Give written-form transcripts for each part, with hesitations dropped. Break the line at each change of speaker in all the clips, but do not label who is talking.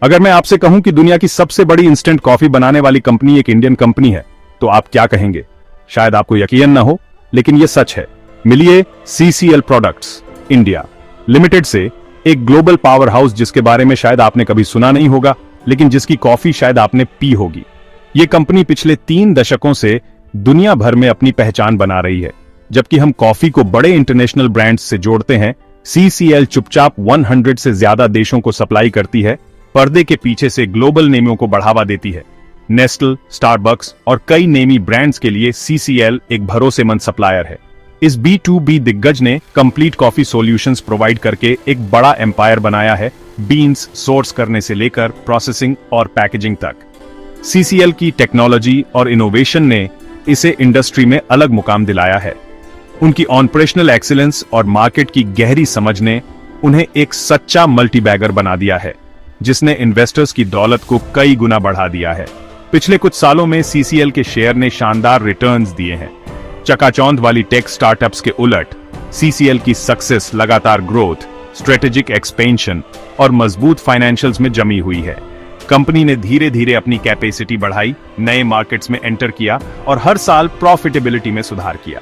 अगर मैं आपसे कहूं कि दुनिया की सबसे बड़ी इंस्टेंट कॉफी बनाने वाली कंपनी एक इंडियन कंपनी है, तो आप क्या कहेंगे? शायद आपको यकीन न हो, लेकिन यह सच है। मिलिए सीसीएल प्रोडक्ट्स इंडिया लिमिटेड से, एक ग्लोबल पावर हाउस जिसके बारे में शायद आपने कभी सुना नहीं होगा, लेकिन जिसकी कॉफी शायद आपने पी होगी। यह कंपनी पिछले 3 दशकों से दुनिया भर में अपनी पहचान बना रही है। जबकि हम कॉफी को बड़े इंटरनेशनल ब्रांड्स से जोड़ते हैं, सीसीएल चुपचाप 100 से ज्यादा देशों को सप्लाई करती है, पर्दे के पीछे से ग्लोबल नेमियों को बढ़ावा देती है। नेस्टल, स्टारबक्स और कई नेमी ब्रांड्स के लिए सीसीएल एक भरोसेमंद सप्लायर है। इस B2B दिग्गज ने कंप्लीट कॉफी सॉल्यूशंस प्रोवाइड करके एक बड़ा एम्पायर बनाया है, बीन्स सोर्स करने से लेकर प्रोसेसिंग और पैकेजिंग तक। सीसीएल की टेक्नोलॉजी और इनोवेशन ने इसे इंडस्ट्री में अलग मुकाम दिलाया है। उनकी ऑपरेशनल एक्सीलेंस और मार्केट की गहरी समझ ने उन्हें एक सच्चा मल्टीबैगर बना दिया है, जिसने इन्वेस्टर्स की दौलत को कई गुना बढ़ा दिया है। पिछले कुछ सालों में सीसीएल के शेयर ने शानदार रिटर्न्स दिए हैं। चकाचौंध वाली टेक स्टार्टअप्स के उलट सीसीएल की सक्सेस लगातार ग्रोथ, स्ट्रेटेजिक एक्सपेंशन और मजबूत फाइनेंशियल्स में जमी हुई है। कंपनी ने धीरे धीरे अपनी कैपेसिटी बढ़ाई, नए मार्केट्स में एंटर किया और हर साल प्रॉफिटेबिलिटी में सुधार किया।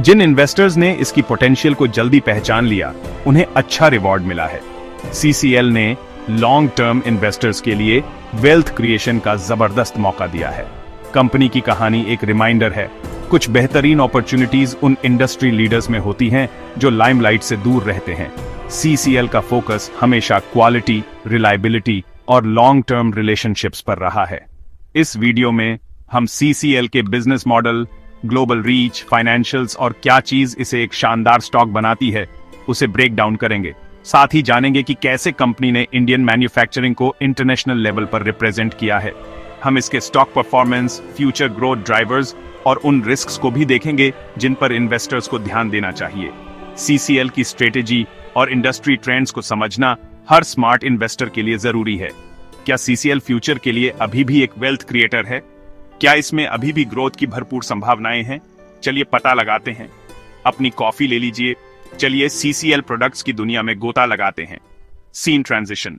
जिन इन्वेस्टर्स ने इसकी पोटेंशियल को जल्दी पहचान लिया, उन्हें अच्छा रिवॉर्ड मिला है। सीसीएल ने लॉन्ग टर्म इन्वेस्टर्स के लिए वेल्थ क्रिएशन का जबरदस्त मौका दिया है। कंपनी की कहानी एक रिमाइंडर है, कुछ बेहतरीन अपॉर्चुनिटीज उन इंडस्ट्री लीडर्स में होती हैं जो लाइमलाइट से दूर रहते हैं। सीसीएल का फोकस हमेशा क्वालिटी, रिलायबिलिटी और लॉन्ग टर्म रिलेशनशिप्स पर रहा है। इस वीडियो में हम सीसीएल के business model, global reach, financials और क्या चीज इसे एक शानदार स्टॉक बनाती है, उसे ब्रेक डाउन करेंगे। साथ ही जानेंगे कि कैसे कंपनी ने इंडियन मैन्युफैक्चरिंग को इंटरनेशनल लेवल पर रिप्रेजेंट किया है। हम इसके stock performance, future growth drivers और उन रिस्क्स को भी देखेंगे जिन पर इन्वेस्टर्स को ध्यान देना चाहिए। सीसीएल की स्ट्रेटेजी और इंडस्ट्री ट्रेंड्स को समझना हर स्मार्ट इन्वेस्टर के लिए जरूरी है। क्या सीसीएल फ्यूचर के लिए अभी भी एक वेल्थ क्रिएटर है? क्या इसमें अभी भी ग्रोथ की भरपूर संभावनाएं हैं? चलिए पता लगाते हैं। अपनी कॉफी ले लीजिए, चलिए सीसीएल प्रोडक्ट्स की दुनिया में गोता लगाते हैं। Scene transition.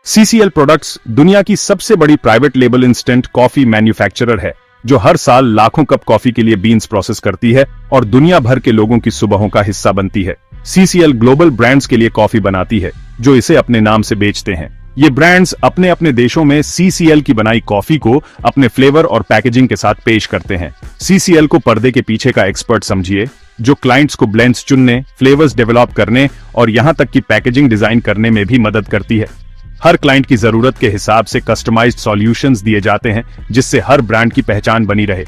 सीसीएल प्रोडक्ट्स दुनिया की सबसे बड़ी private label instant coffee manufacturer है, जो हर साल लाखों कप कॉफी के लिए बीन्स प्रोसेस करती है और दुनिया भर के लोगों की सुबहों का हिस्सा बनती है। सीसीएल ग्लोबल ब्रांड्स के लिए कॉफी बनाती है, जो इसे अपने नाम से बेचते हैं। ये ब्रांड्स अपने अपने देशों में सीसीएल की बनाई कॉफी को अपने फ्लेवर और पैकेजिंग के साथ पेश करते हैं। सीसीएल को पर्दे के पीछे का एक्सपर्ट समझिए, जो क्लाइंट्स को ब्लेंड्स चुनने, फ्लेवर्स डेवलप करने और यहां तक कि पैकेजिंग डिजाइन करने में भी मदद करती है। हर क्लाइंट की जरूरत के हिसाब से कस्टमाइज्ड सॉल्यूशंस दिए जाते हैं, जिससे हर ब्रांड की पहचान बनी रहे।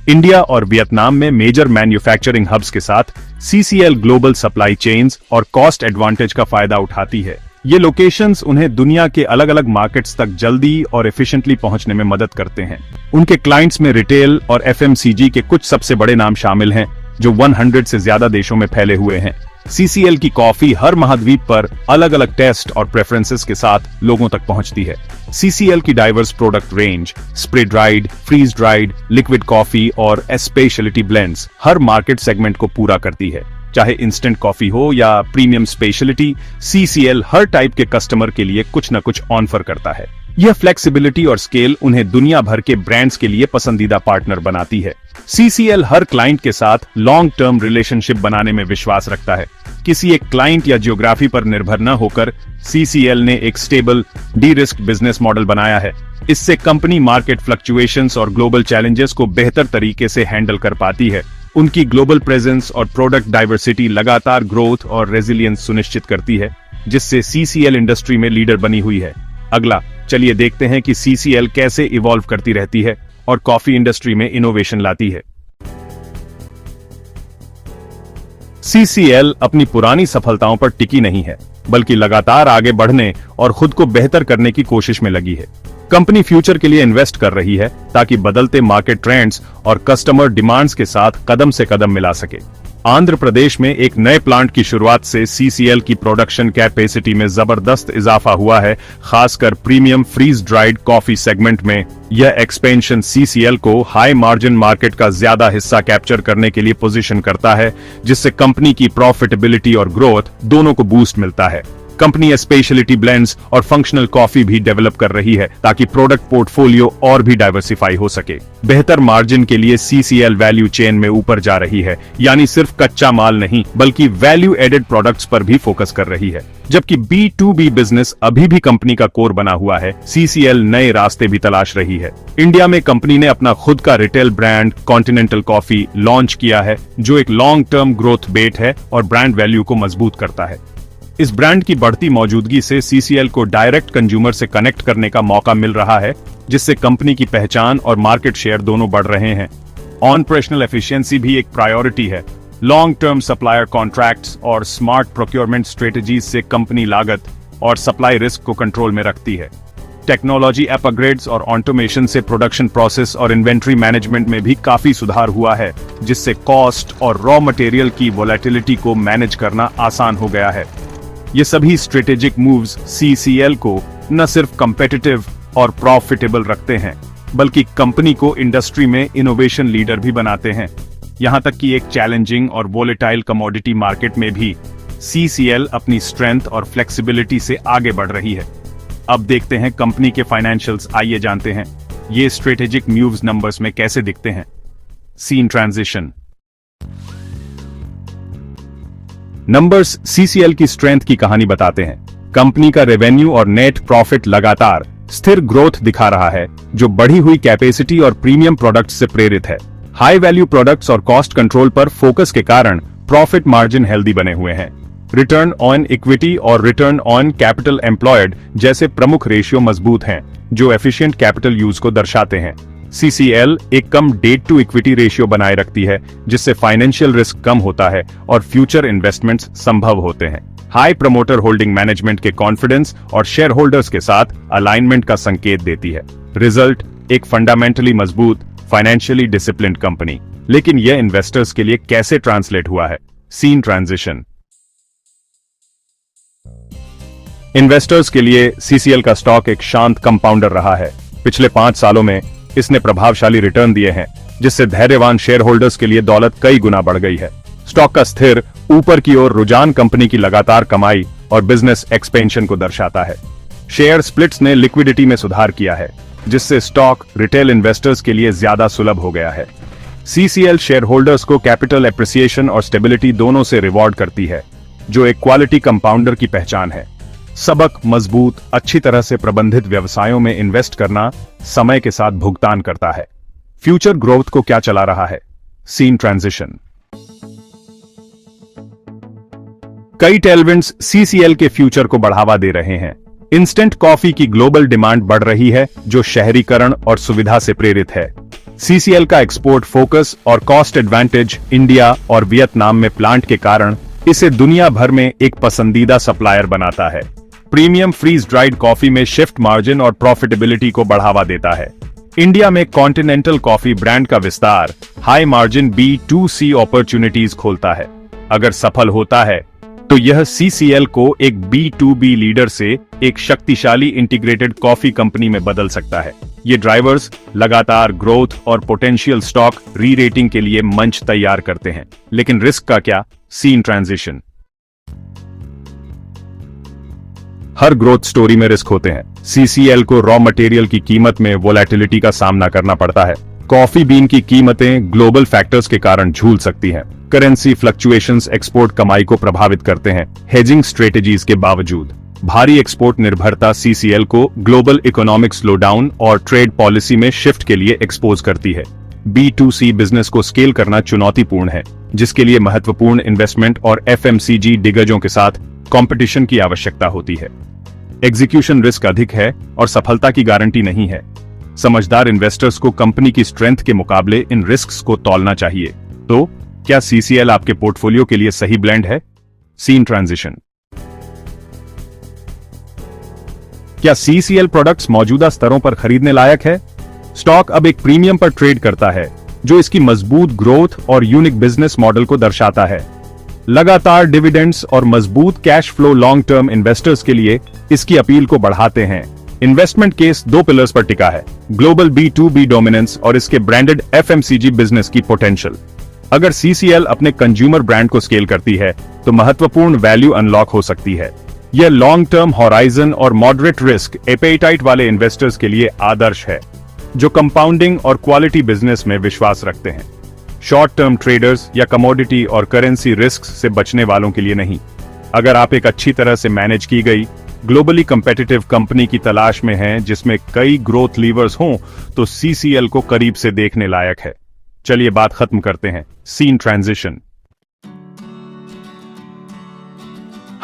इंडिया और वियतनाम में मेजर मैन्युफैक्चरिंग हब्स के साथ सीसीएल ग्लोबल सप्लाई चेन्स और कॉस्ट एडवांटेज का फायदा उठाती है। ये लोकेशंस उन्हें दुनिया के अलग अलग मार्केट्स तक जल्दी और एफिशिएंटली पहुंचने में मदद करते हैं। उनके क्लाइंट्स में रिटेल और एफएमसीजी के कुछ सबसे बड़े नाम शामिल हैं, जो 100 से ज्यादा देशों में फैले हुए हैं। सीसीएल की कॉफी हर महाद्वीप पर अलग अलग टेस्ट और प्रेफरेंसेस के साथ लोगों तक पहुंचती है। सीसीएल की diverse product range, spray dried, freeze dried, liquid coffee और स्पेशलिटी ब्लेंड्स हर मार्केट सेगमेंट को पूरा करती है। चाहे इंस्टेंट कॉफी हो या प्रीमियम स्पेशलिटी, सीसीएल हर टाइप के कस्टमर के लिए कुछ न कुछ ऑफर करता है। यह फ्लेक्सिबिलिटी और स्केल उन्हें दुनिया भर के ब्रांड्स के लिए पसंदीदा पार्टनर बनाती है। सीसीएल हर क्लाइंट के साथ लॉन्ग टर्म रिलेशनशिप बनाने में विश्वास रखता है। किसी एक क्लाइंट या जियोग्राफी पर निर्भर न होकर सीसीएल ने एक स्टेबल, डी-रिस्क बिजनेस मॉडल बनाया है। इससे कंपनी मार्केट फ्लक्चुएशंस और ग्लोबल चैलेंजेस को बेहतर तरीके से हैंडल कर पाती है। उनकी ग्लोबल प्रेजेंस और प्रोडक्ट डाइवर्सिटी लगातार ग्रोथ और रेजिलियंस सुनिश्चित करती है, जिससे सीसीएल इंडस्ट्री में लीडर बनी हुई है। अगला चलिए देखते हैं कि सीसीएल कैसे इवॉल्व करती रहती है और कॉफी इंडस्ट्री में इनोवेशन लाती है। सीसीएल अपनी पुरानी सफलताओं पर टिकी नहीं है, बल्कि लगातार आगे बढ़ने और खुद को बेहतर करने की कोशिश में लगी है। कंपनी फ्यूचर के लिए इन्वेस्ट कर रही है, ताकि बदलते मार्केट ट्रेंड्स और कस्टमर डिमांड्स के साथ कदम से कदम मिला सके। आंध्र प्रदेश में एक नए प्लांट की शुरुआत से सीसीएल की प्रोडक्शन कैपेसिटी में जबरदस्त इजाफा हुआ है, खासकर premium freeze dried coffee segment में। यह एक्सपेंशन सीसीएल को हाई मार्जिन मार्केट का ज्यादा हिस्सा कैप्चर करने के लिए पोजीशन करता है, जिससे कंपनी की प्रॉफिटेबिलिटी और ग्रोथ दोनों को बूस्ट मिलता है। कंपनी स्पेशलिटी ब्लेंड्स और फंक्शनल कॉफी भी डेवलप कर रही है ताकि प्रोडक्ट पोर्टफोलियो और भी डाइवर्सिफाई हो सके। बेहतर मार्जिन के लिए सीसीएल वैल्यू चेन में ऊपर जा रही है, यानी सिर्फ कच्चा माल नहीं बल्कि वैल्यू एडेड प्रोडक्ट्स पर भी फोकस कर रही है। जबकि B2B बिजनेस अभी भी कंपनी का कोर बना हुआ है, सीसीएल नए रास्ते भी तलाश रही है। इंडिया में कंपनी ने अपना खुद का retail brand continental coffee launch किया है, जो एक लॉन्ग टर्म ग्रोथ बेट है और ब्रांड वैल्यू को मजबूत करता है। इस ब्रांड की बढ़ती मौजूदगी से सीसीएल को डायरेक्ट कंज्यूमर से कनेक्ट करने का मौका मिल रहा है, जिससे कंपनी की पहचान और मार्केट शेयर दोनों बढ़ रहे हैं। ऑपरेशनल एफिशिएंसी भी एक प्रायोरिटी है। लॉन्ग टर्म सप्लायर कॉन्ट्रैक्ट्स और स्मार्ट प्रोक्योरमेंट स्ट्रेटजीज से कंपनी लागत और सप्लाई रिस्क को कंट्रोल में रखती है। टेक्नोलॉजी अपग्रेड्स और ऑटोमेशन से प्रोडक्शन प्रोसेस और इन्वेंट्री मैनेजमेंट में भी काफी सुधार हुआ है, जिससे कॉस्ट और रॉ मटेरियल की वोलेटिलिटी को मैनेज करना आसान हो गया है। ये सभी स्ट्रेटेजिक मूव्स सीसीएल को न सिर्फ कम्पिटिटिव और प्रॉफिटेबल रखते हैं, बल्कि कंपनी को इंडस्ट्री में इनोवेशन लीडर भी बनाते हैं। यहां तक कि एक चैलेंजिंग और वोलेटाइल कमोडिटी मार्केट में भी सीसीएल अपनी स्ट्रेंथ और फ्लेक्सिबिलिटी से आगे बढ़ रही है। अब देखते हैं कंपनी के फाइनेंशियल्स, आइए जानते हैं ये स्ट्रेटेजिक मूव्स नंबर्स में कैसे दिखते हैं। Scene transition. नंबर्स सीसीएल की स्ट्रेंथ की कहानी बताते हैं। कंपनी का रेवेन्यू और नेट प्रॉफिट लगातार स्थिर ग्रोथ दिखा रहा है, जो बढ़ी हुई कैपेसिटी और प्रीमियम प्रोडक्ट्स से प्रेरित है। हाई वैल्यू प्रोडक्ट्स और कॉस्ट कंट्रोल पर फोकस के कारण प्रॉफिट मार्जिन हेल्दी बने हुए हैं। रिटर्न ऑन इक्विटी और रिटर्न ऑन कैपिटल एम्प्लॉयड जैसे प्रमुख रेशियो मजबूत हैं, जो एफिशिएंट कैपिटल यूज को दर्शाते हैं। सीसीएल एक कम डेट टू इक्विटी रेशियो बनाए रखती है, जिससे फाइनेंशियल रिस्क कम होता है और फ्यूचर इन्वेस्टमेंट्स संभव होते हैं। हाई प्रमोटर होल्डिंग मैनेजमेंट के कॉन्फिडेंस और शेयर होल्डर्स के साथ अलाइनमेंट का संकेत देती है। रिजल्ट एक फंडामेंटली मजबूत, फाइनेंशियली डिसिप्लिन्ड कंपनी। लेकिन यह इन्वेस्टर्स के लिए कैसे ट्रांसलेट हुआ है? Scene transition. इन्वेस्टर्स के लिए सीसीएल का स्टॉक एक शांत कंपाउंडर रहा है। पिछले 5 सालों में इसने प्रभावशाली रिटर्न दिए हैं, जिससे धैर्यवान शेयर होल्डर्स के लिए दौलत कई गुना बढ़ गई है। स्टॉक का स्थिर ऊपर की ओर रुझान कंपनी की लगातार कमाई और बिजनेस एक्सपेंशन को दर्शाता है। शेयर स्प्लिट्स ने लिक्विडिटी में सुधार किया है, जिससे स्टॉक रिटेल इन्वेस्टर्स के लिए ज्यादा सुलभ हो गया है। सीसीएल शेयर होल्डर्स को कैपिटल एप्रिसिएशन और स्टेबिलिटी दोनों से रिवॉर्ड करती है, जो एक क्वालिटी कंपाउंडर की पहचान है। सबक मजबूत, अच्छी तरह से प्रबंधित व्यवसायों में इन्वेस्ट करना समय के साथ भुगतान करता है। फ्यूचर ग्रोथ को क्या चला रहा है? Scene transition. कई टेलविंड्स सीसीएल के फ्यूचर को बढ़ावा दे रहे हैं। इंस्टेंट कॉफी की ग्लोबल डिमांड बढ़ रही है, जो शहरीकरण और सुविधा से प्रेरित है। सीसीएल का एक्सपोर्ट फोकस और कॉस्ट एडवांटेज इंडिया और वियतनाम में प्लांट के कारण इसे दुनिया भर में एक पसंदीदा सप्लायर बनाता है। प्रीमियम फ्रीज ड्राइड कॉफी में शिफ्ट मार्जिन और प्रॉफिटेबिलिटी को बढ़ावा देता है। इंडिया में कॉन्टिनेंटल कॉफी ब्रांड का विस्तार हाई मार्जिन B2C अपॉर्चुनिटीज खोलता है। अगर सफल होता है तो यह सीसीएल को एक B2B लीडर से एक शक्तिशाली इंटीग्रेटेड कॉफी कंपनी में बदल सकता है। ये ड्राइवर्स लगातार ग्रोथ और पोटेंशियल स्टॉक री रेटिंग के लिए मंच तैयार करते हैं। लेकिन रिस्क का क्या? Scene transition. हर ग्रोथ स्टोरी में रिस्क होते हैं। सीसीएल को रॉ मटेरियल की कीमत में वोलेटिलिटी का सामना करना पड़ता है। कॉफी बीन की कीमतें ग्लोबल फैक्टर्स के कारण झूल सकती हैं। करेंसी फ्लक्चुएशंस एक्सपोर्ट कमाई को प्रभावित करते हैं। हेजिंग स्ट्रेटेजीज के बावजूद भारी एक्सपोर्ट निर्भरता सीसीएल को ग्लोबल इकोनॉमिक स्लोडाउन और ट्रेड पॉलिसी में शिफ्ट के लिए एक्सपोज करती है। B2C बिजनेस को स्केल करना चुनौतीपूर्ण है, जिसके लिए महत्वपूर्ण इन्वेस्टमेंट और FMCG दिग्गजों के साथ कंपटीशन की आवश्यकता होती है। एग्जीक्यूशन रिस्क अधिक है और सफलता की गारंटी नहीं है। समझदार इन्वेस्टर्स को कंपनी की स्ट्रेंथ के मुकाबले इन रिस्क्स को तौलना चाहिए। तो क्या सीसीएल आपके पोर्टफोलियो के लिए सही ब्लेंड है? Scene transition. क्या सीसीएल प्रोडक्ट्स मौजूदा स्तरों पर खरीदने लायक है? स्टॉक अब एक प्रीमियम पर ट्रेड करता है, जो इसकी मजबूत ग्रोथ और यूनिक बिजनेस मॉडल को दर्शाता है। लगातार डिविडेंड्स और मजबूत cash flow long term investors के लिए इसकी अपील को बढ़ाते हैं। इन्वेस्टमेंट केस 2 पिलर्स पर टिका है: ग्लोबल B2B डोमिनेंस और इसके ब्रांडेड FMCG बिजनेस की पोटेंशियल। अगर सीसीएल अपने कंज्यूमर ब्रांड को स्केल करती है तो महत्वपूर्ण वैल्यू अनलॉक हो सकती है। यह लॉन्ग टर्म हॉराइजन और मॉडरेट रिस्क एपेटाइट वाले इन्वेस्टर्स के लिए आदर्श है, जो कंपाउंडिंग और क्वालिटी बिजनेस में विश्वास रखते हैं। शॉर्ट टर्म ट्रेडर्स या कमोडिटी और करेंसी रिस्क से बचने वालों के लिए नहीं। अगर आप एक अच्छी तरह से मैनेज की गई ग्लोबली कंपेटिटिव कंपनी की तलाश में हैं जिसमें कई ग्रोथ लीवर्स हों, तो सीसीएल को करीब से देखने लायक है। चलिए बात खत्म करते हैं। Scene transition.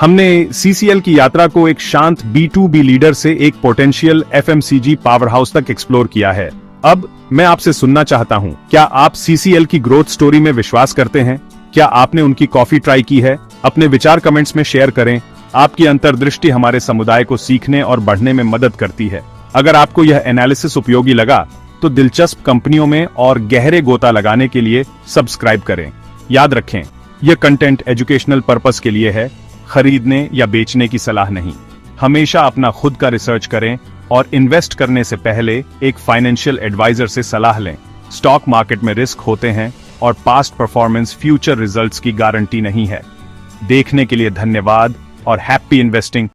हमने सीसीएल की यात्रा को एक शांत B2B लीडर से एक पोटेंशियल FMCG पावर हाउस तक एक्सप्लोर किया है। अब मैं आपसे सुनना चाहता हूं, क्या आप सीसीएल की ग्रोथ स्टोरी में विश्वास करते हैं? क्या आपने उनकी कॉफी ट्राई की है? अपने विचार कमेंट्स में शेयर करें। आपकी अंतर्दृष्टि हमारे समुदाय को सीखने और बढ़ने में मदद करती है। अगर आपको यह एनालिसिस उपयोगी लगा तो दिलचस्प कंपनियों में और गहरे गोता लगाने के लिए सब्सक्राइब करें। याद रखें, यह कंटेंट एजुकेशनल पर्पस के लिए है, खरीदने या बेचने की सलाह नहीं। हमेशा अपना खुद का रिसर्च करें और इन्वेस्ट करने से पहले एक फाइनेंशियल एडवाइजर से सलाह लें। स्टॉक मार्केट में रिस्क होते हैं और पास्ट परफॉर्मेंस फ्यूचर रिजल्ट्स की गारंटी नहीं है। देखने के लिए धन्यवाद और हैप्पी इन्वेस्टिंग।